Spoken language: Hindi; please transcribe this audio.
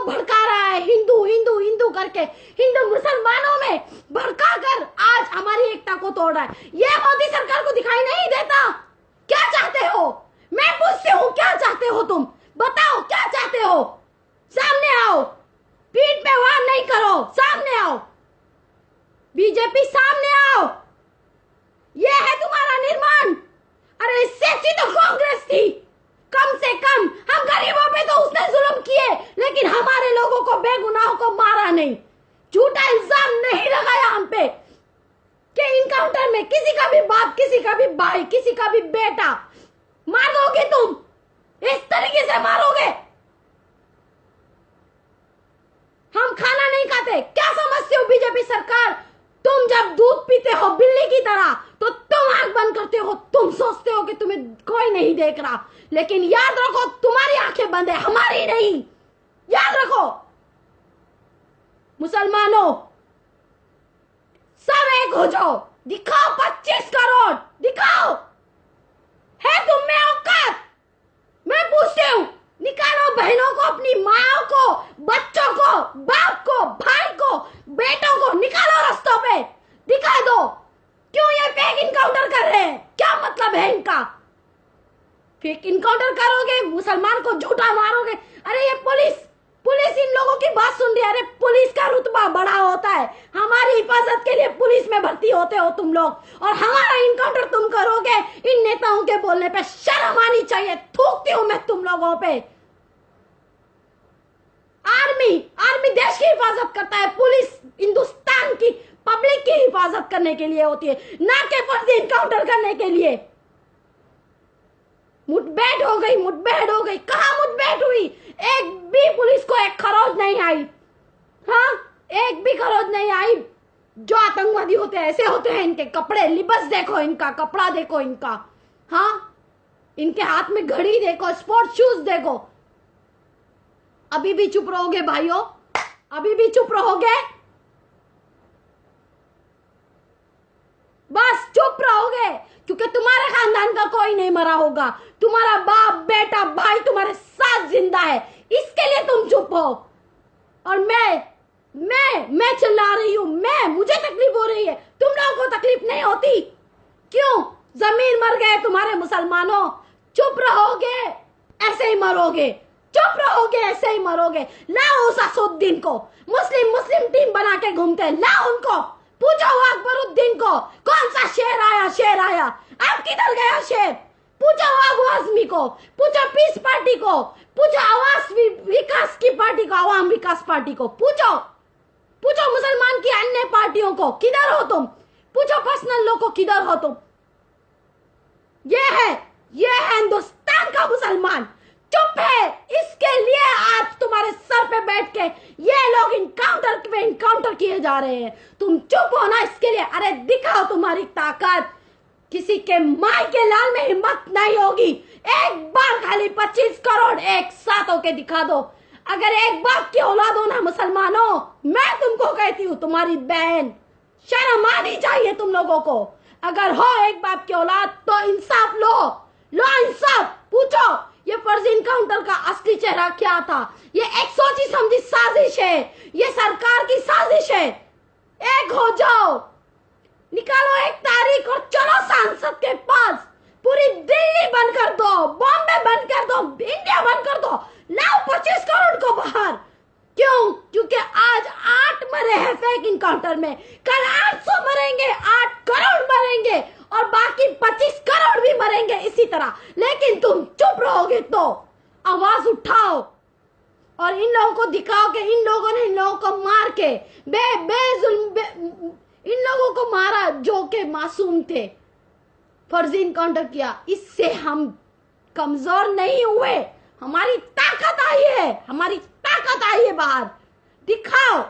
भड़का रहा है, हिंदू हिंदू हिंदू करके, हिंदू मुसलमानों में भड़का कर आज हमारी एकता को तोड़ रहा है। ये मोदी सरकार को दिखाई नहीं देता? क्या चाहते हो? मैं पूछती हूँ, क्या चाहते हो तुम? बताओ क्या चाहते हो? सामने आओ, पीठ पे वार नहीं करो, सामने आओ, बीजेपी सामने आओ। ये है तुम्हारा निर्माण। अरे इससे अच्छी तो कांग्रेस थी। कम से कम हम गरीबों पे तो उसने जुल्म किए, लेकिन हमारे लोगों को, बेगुनाहों को मारा नहीं, झूठा इल्जाम नहीं लगाया हम पे कि इनकाउंटर में किसी का भी बाप, किसी का भी भाई, किसी का भी बेटा मार दोगे तुम, इस तरीके से मारोगे। हम खाना नहीं खाते, क्या समझते हो बीजेपी सरकार? तुम जब दूध पीते हो बिल्ली की तरह तो तुम आंख बंद करते हो, तुम सोचते हो कि तुम्हें कोई नहीं देख रहा, लेकिन याद रखो तुम्हारी आंखें बंद है, हमारी नहीं। याद रखो मुसलमानों, सब एक हो जाओ, दिखाओ 25 करोड़, दिखाओ है तुम में औकात। मैं पूछती हूँ, निकालो बहनों को, अपनी माँ को, बच्चों को, बाप को, भाई को, बेटों को निकालो रास्तों पे, दिखा दो। क्यों ये फेक इनकाउंटर कर रहे हैं? क्या मतलब है इनका? फेक इनकाउंटर करोगे, मुसलमान को झूठा मारोगे। अरे ये पुलिस इन लोगों की बात सुन रही है। अरे पुलिस का रुतबा बड़ा होता है, हमारी हिफाजत के लिए पुलिस में भर्ती होते हो तुम लोग, और हमारा इनकाउंटर तुम करोगे। इन नेताओं के बोलने पे शर्म आनी चाहिए। थूकती हूं मैं तुम लोगों पे। आर्मी देश की हिफाजत करता है, पुलिस हिंदुस्तान की पब्लिक की हिफाजत करने के लिए होती है, ना कि फर्जी इनकाउंटर करने के लिए। मुठभेड़ हो गई। कहां मुठभेड़ हुई? एक भी पुलिस को एक खरोच नहीं आई। हाँ, एक भी खरोच नहीं आई। जो आतंकवादी होते हैं ऐसे होते हैं, इनके कपड़े, लिबास देखो, इनका कपड़ा देखो इनका। हाँ, इनके हाथ में घड़ी देखो, स्पोर्ट्स शूज देखो। अभी भी चुप रहोगे भाइयों? अभी भी चुप रहोगे? बस चुप रहोगे, क्योंकि तुम्हारे खानदान का कोई नहीं मरा होगा, तुम्हारा बाप, बेटा, भाई तुम्हारे साथ जिंदा है, इसके लिए तुम चुप हो। और मैं चिल्ला रही हूं, मुझे तकलीफ हो रही है, तुम लोगों को तकलीफ नहीं होती? क्यों? जमीन मर गए तुम्हारे मुसलमानों। चुप रहोगे ऐसे ही मरोगे, चुप रहोगे ऐसे ही मरोगे। लाओ उस असुद्दीन को, मुस्लिम टीम बना के घूमते हैं, लाओ उनको, पूछो अकबरुद्दीन को, कौन सा शेर आया, अब किधर गया शेर? पूछो अबू आजमी को, पूछो पीस पार्टी को, पूछो आवास विकास की पार्टी को, आवाम विकास पार्टी को, पूछो मुसलमान की अन्य पार्टियों को, किधर हो तुम? पूछो पर्सनल लोग को, किधर हो तुम? ये है हिंदुस्तान का मुसलमान, चुप है। इसके लिए आज तुम्हारे सर पे बैठ के ये लोग इनकाउंटर किए जा रहे हैं। तुम चुप हो ना इसके लिए। अरे दिखाओ तुम्हारी ताकत। किसी के माई के लाल में हिम्मत नहीं होगी। एक बार खाली 25 करोड़ एक साथ होके दिखा दो। अगर एक बाप की औलाद हो ना मुसलमानों, मैं तुमको कहती हूँ, तुम्हारी बहन, शर्म आनी चाहिए तुम लोगों को। अगर हो एक बाप की औलाद तो इंसाफ लो इंसाफ। पूछो ये फर्जी इनकाउंटर का असली चेहरा क्या था? ये एक सोची समझी साजिश है, ये सरकार की साजिश है। एक हो जाओ, निकालो एक तारीख और चलो सांसद के पास। पूरी दिल्ली बंद कर दो, बॉम्बे बंद कर दो, इंडिया बंद कर दो, लाओ 25 करोड़ को बाहर। क्यों? क्योंकि आज 8 मरे हैं फेक इनकाउंटर में, कल 800 मरेंगे, 8 करोड़ मरेंगे, और बाकी 25 करोड़ भी मरेंगे इसी तरह। लेकिन तुम चुप रहोगे तो आवाज उठाओ और इन लोगों को दिखाओ कि इन लोगों ने इन लोगों को मार के इन लोगों को मारा जो के मासूम थे, फर्जी इनकाउंटर किया। इससे हम कमजोर नहीं हुए, हमारी ताकत आई है, बाहर दिखाओ।